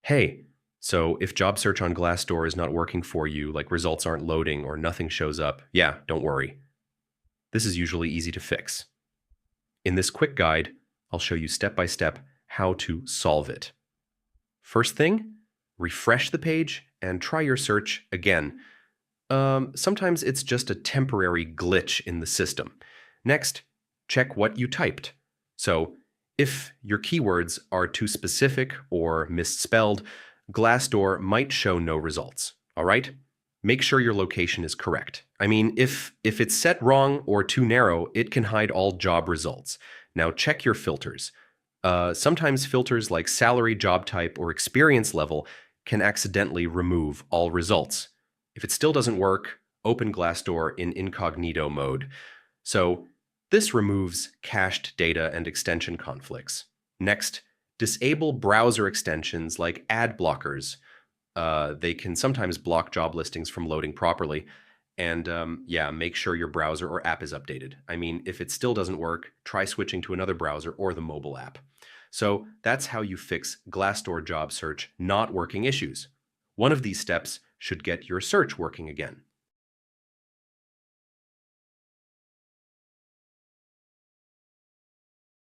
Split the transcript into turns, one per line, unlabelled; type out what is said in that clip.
Hey, so if job search on Glassdoor is not working for you, like results aren't loading or nothing shows up, yeah, don't worry. This is usually easy to fix. In this quick guide, I'll show you step by step how to solve it. First thing, refresh the page and try your search again. Sometimes it's just a temporary glitch in the system. Next, check what you typed. So, if your keywords are too specific or misspelled, Glassdoor might show no results. All right? Make sure your location is correct. I mean, if it's set wrong or too narrow, it can hide all job results. Now check your filters. Sometimes filters like salary, job type, or experience level can accidentally remove all results. If it still doesn't work, open Glassdoor in incognito mode. So this removes cached data and extension conflicts. Next, disable browser extensions like ad blockers. They can sometimes block job listings from loading properly. And yeah, make sure your browser or app is updated. I mean, if it still doesn't work, try switching to another browser or the mobile app. So that's how you fix Glassdoor job search not working issues. One of these steps should get your search working again.